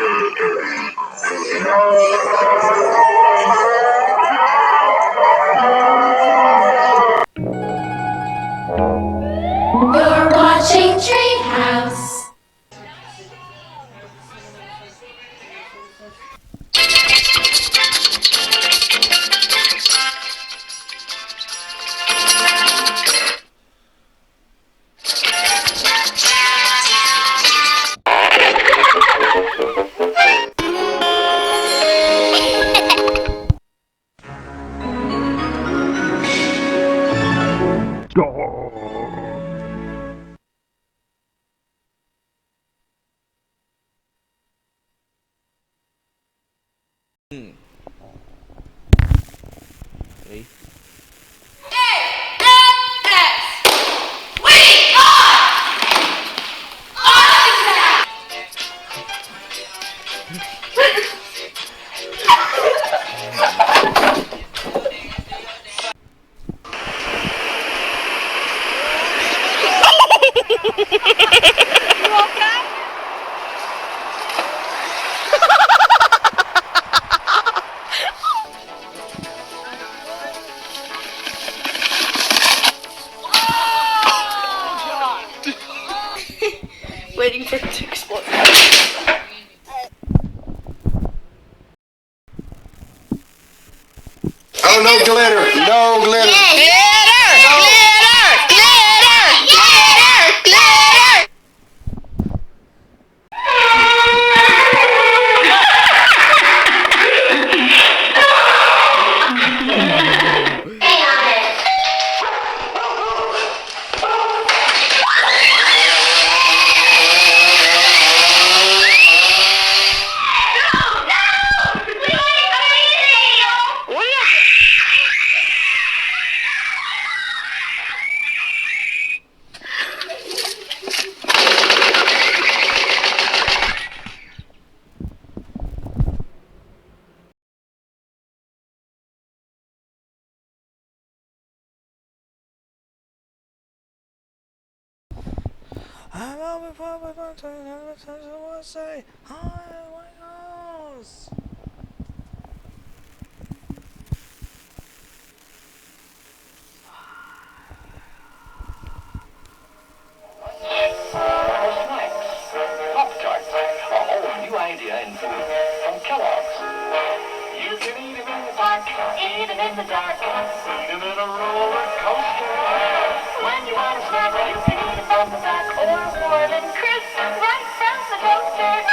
You're watching Treehouse. Ready? Waiting for it to explode. Oh, no glitter! No glitter! I'm all before my country, never touch the word, say, hi, my house. Pop-Tarts, a whole new idea in food from Kellogg's. You can eat them in the park, eat them in the dark, eat them in a roller coaster. When you want a snack, you can eat them from the back, or warm and crisp right from the toaster.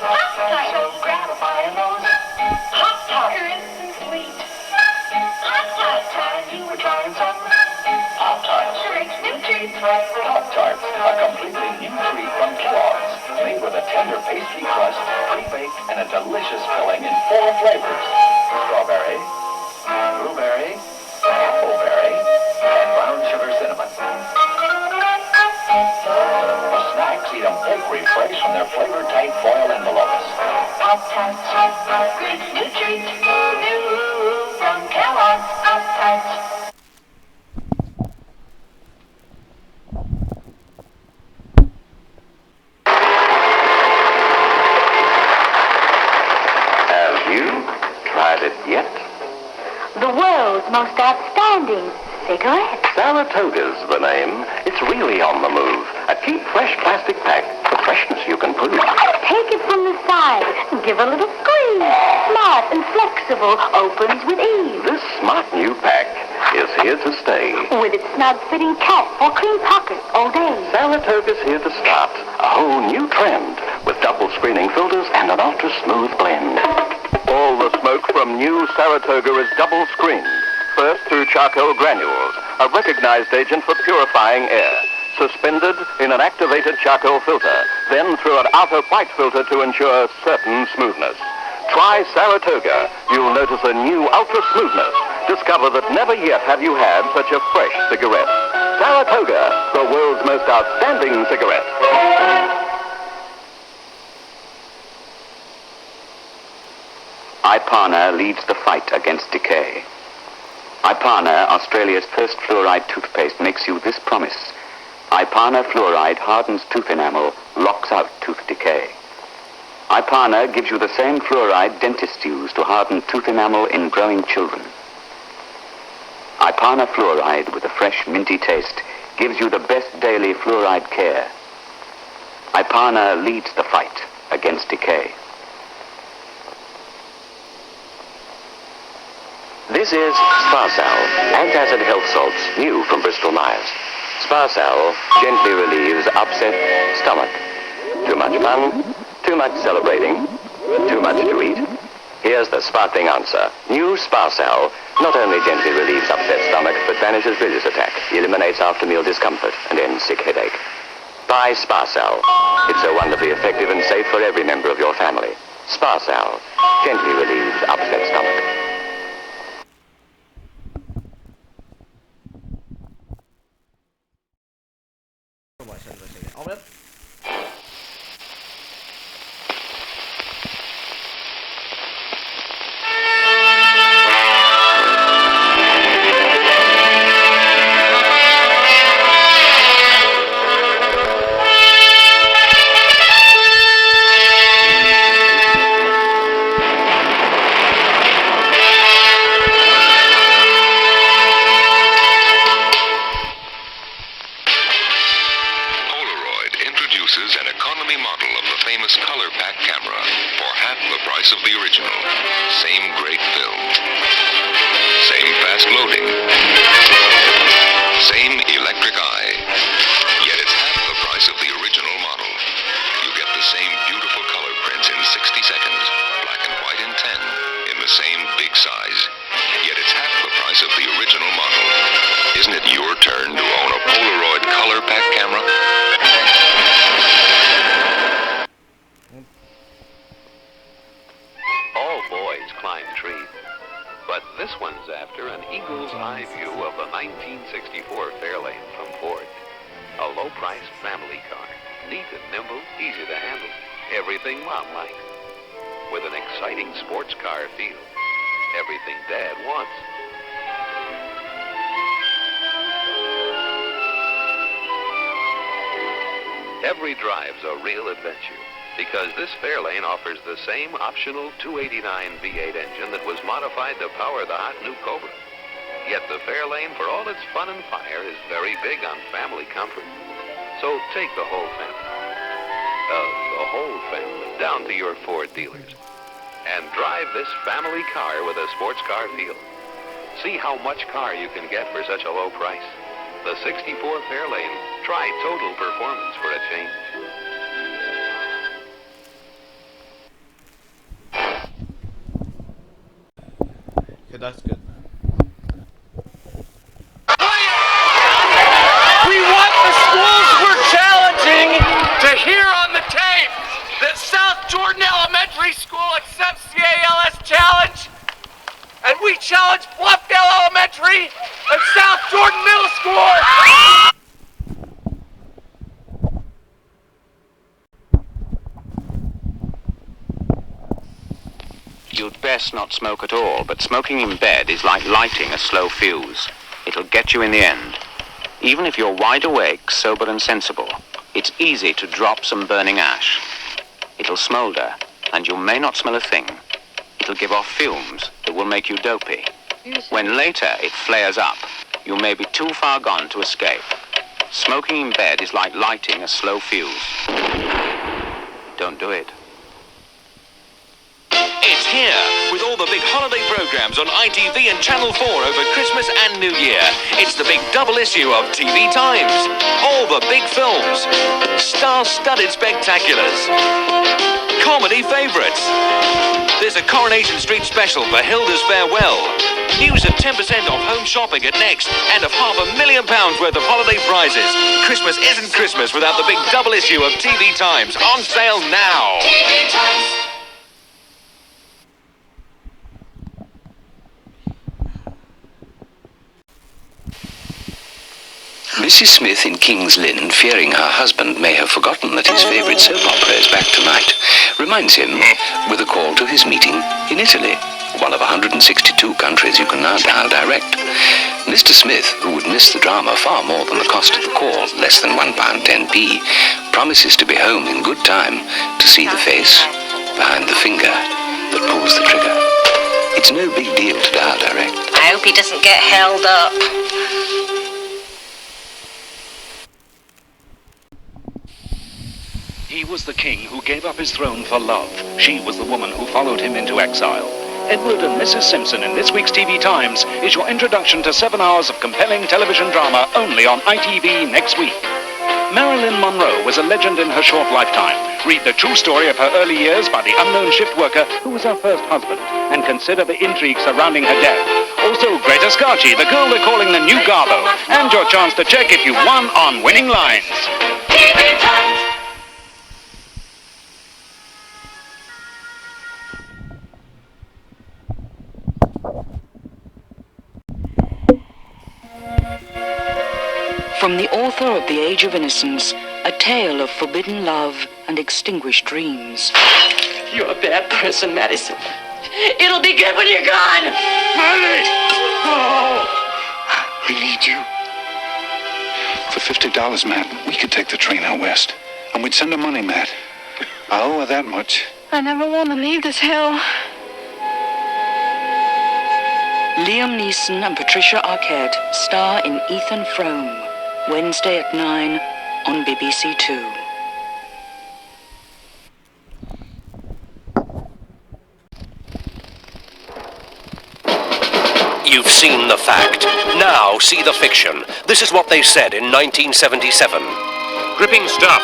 Pop-Tarts, so gratifying those. Pop-Tarts, crisp and sweet. Pop-Tarts, time you were trying some. Pop-Tarts, rich new treats. Pop-Tarts, a completely new treat from Kellogg's. Made with a tender pastry crust, pre-baked, and a delicious filling in 4 flavors. Strawberry, blueberry, appleberry, and brown sugar cinnamon. Snacks eat them bakery fresh from their flavor-tight foil envelopes. Pop-Tarts, great new treat, new from Kellogg's. Pop-Tarts. Yet? The world's most outstanding cigarette. Saratoga's the name. It's really on the move. A cheap, fresh plastic pack. The freshness you can prove. Take it from the side. Give a little squeeze. Smart and flexible. Opens with ease. This smart new pack is here to stay. With its snug-fitting cap or clean pockets all day. Saratoga's here to start a whole new trend with double screening filters and an ultra-smooth blend. All the smoke from new Saratoga is double screened. First through charcoal granules, a recognized agent for purifying air. Suspended in an activated charcoal filter, then through an outer white filter to ensure certain smoothness. Try Saratoga. You'll notice a new ultra smoothness. Discover that never yet have you had such a fresh cigarette. Saratoga, the world's most outstanding cigarette. Ipana leads the fight against decay. Ipana, Australia's first fluoride toothpaste, makes you this promise. Ipana fluoride hardens tooth enamel, locks out tooth decay. Ipana Ipana gives you the same fluoride dentists use to harden tooth enamel in growing children. Ipana fluoride with a fresh, minty taste gives you the best daily fluoride care. Ipana leads the fight against decay. This is Sparsal, antacid health salts, new from Bristol Myers. Sparsal gently relieves upset stomach. Too much fun, too much celebrating, too much to eat? Here's the sparkling answer. New Sparsal not only gently relieves upset stomach, but banishes bilious attack, eliminates after-meal discomfort, and ends sick headache. Buy Sparsal. It's so wonderfully effective and safe for every member of your family. Sparsal gently relieves upset stomach. An economy model of the famous color pack camera for half the price of the original. Same great film. Same fast loading. Same electric eye. Yet it's half the price of the original model. You get the same beautiful color prints in 60 seconds. Black and white in 10. In the same big size. Yet it's half the price of the original model. Isn't it your turn to own a Polaroid color pack camera? All boys climb trees, but this one's after an eagle's eye view of the 1964 Fairlane from Ford. A low-priced family car, neat and nimble, easy to handle, everything Mom likes. With an exciting sports car feel, everything Dad wants. Every drive's a real adventure, because this Fairlane offers the same optional 289 V8 engine that was modified to power the hot new Cobra. Yet the Fairlane, for all its fun and fire, is very big on family comfort. So take the whole family down to your Ford dealers and drive this family car with a sports car feel. See how much car you can get for such a low price. The 64 Fairlane. Try total performance for a change. Okay, that's good. We want the schools we're challenging to hear on the tape that South Jordan Elementary School accepts the ALS challenge, and we challenge Bluffdale Elementary and South Jordan Middle School. You'd best not smoke at all, but smoking in bed is like lighting a slow fuse. It'll get you in the end. Even if you're wide awake, sober and sensible, it's easy to drop some burning ash. It'll smolder, and you may not smell a thing. It'll give off fumes that will make you dopey. When later it flares up, you may be too far gone to escape. Smoking in bed is like lighting a slow fuse. Don't do it. It's here, with all the big holiday programs on ITV and Channel 4 over Christmas and New Year. It's the big double issue of TV Times. All the big films. Star-studded spectaculars. Comedy favourites. There's a Coronation Street special for Hilda's Farewell. News at 10% off home shopping at Next, and of £500,000 worth of holiday prizes. Christmas isn't Christmas without the big double issue of TV Times, on sale now. TV Times. Mrs. Smith in King's Lynn, fearing her husband may have forgotten that his favourite soap opera is back tonight, reminds him with a call to his meeting in Italy, one of 162 countries you can now dial direct. Mr. Smith, who would miss the drama far more than the cost of the call, less than £1.10p, promises to be home in good time to see the face behind the finger that pulls the trigger. It's no big deal to dial direct. I hope he doesn't get held up. He was the king who gave up his throne for love. She was the woman who followed him into exile. Edward and Mrs. Simpson in this week's TV Times is your introduction to 7 hours of compelling television drama only on ITV next week. Marilyn Monroe was a legend in her short lifetime. Read the true story of her early years by the unknown shift worker who was her first husband, and consider the intrigue surrounding her death. Also, Greta Scarchi, the girl they're calling the new Garbo, and your chance to check if you won on Winning Lines. TV Times. From the author of The Age of Innocence, a tale of forbidden love and extinguished dreams. You're a bad person, Madison. It'll be good when you're gone. Molly! Oh! We need you. For $50, Matt, we could take the train out west. And we'd send her money, Matt. I owe her that much. I never want to leave this hell. Liam Neeson and Patricia Arquette star in Ethan Frome. Wednesday at 9 on BBC Two. You've seen the fact. Now see the fiction. This is what they said in 1977. Gripping stuff.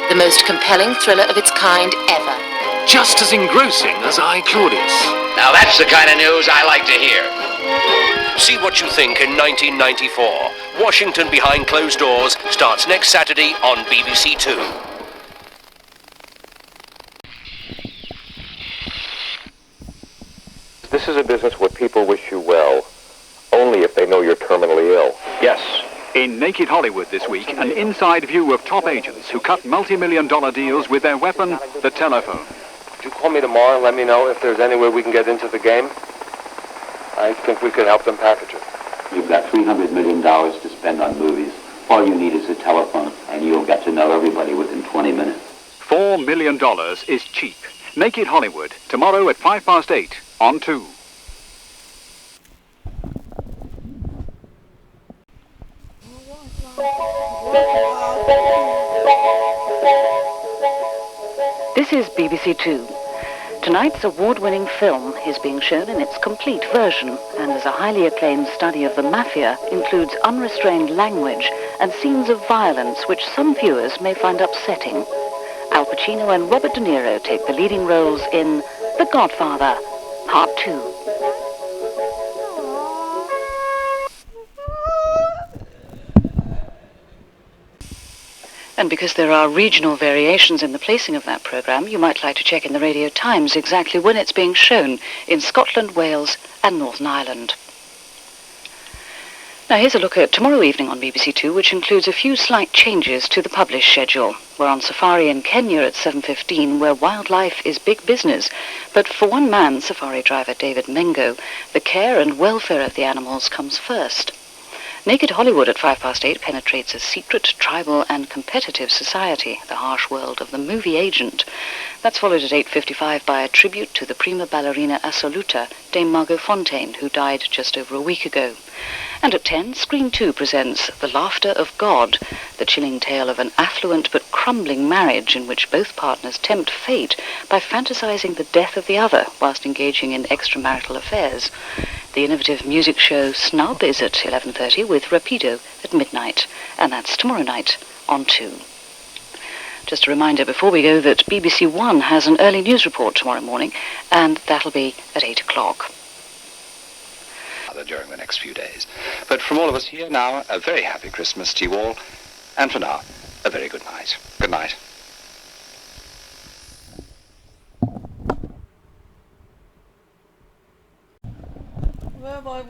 The most compelling thriller of its kind ever. Just as engrossing as I, Claudius. Now that's the kind of news I like to hear. See what you think in 1994. Washington Behind Closed Doors starts next Saturday on BBC Two. This is a business where people wish you well, only if they know you're terminally ill. Yes. In Naked Hollywood this week, an inside view of top agents who cut multi-million-dollar deals with their weapon, the telephone. Would you call me tomorrow and let me know if there's any way we can get into the game? I think we could help them package it. You've got $300 million to spend on movies. All you need is a telephone, and you'll get to know everybody within 20 minutes. $4 million is cheap. Naked Hollywood, tomorrow at 8:05 on 2. This is BBC Two. Tonight's award-winning film is being shown in its complete version, and as a highly acclaimed study of the mafia, includes unrestrained language and scenes of violence which some viewers may find upsetting. Al Pacino and Robert De Niro take the leading roles in The Godfather, Part 2. And because there are regional variations in the placing of that programme, you might like to check in the Radio Times exactly when it's being shown in Scotland, Wales and Northern Ireland. Now here's a look at tomorrow evening on BBC Two, which includes a few slight changes to the published schedule. We're on safari in Kenya at 7:15, where wildlife is big business. But for one man, safari driver David Mengo, the care and welfare of the animals comes first. Naked Hollywood at 8:05 penetrates a secret, tribal and competitive society, the harsh world of the movie agent. That's followed at 8:55 by a tribute to the prima ballerina assoluta, Dame Margot Fontaine, who died just over a week ago. And at 10, Screen 2 presents The Laughter of God, the chilling tale of an affluent but crumbling marriage in which both partners tempt fate by fantasizing the death of the other whilst engaging in extramarital affairs. The innovative music show Snub is at 11:30 with Rapido at midnight, and that's tomorrow night on 2. Just a reminder before we go that BBC One has an early news report tomorrow morning, and that'll be at 8 o'clock. During the next few days. But from all of us here now, a very happy Christmas to you all, and for now, a very good night. Good night. Bye-bye.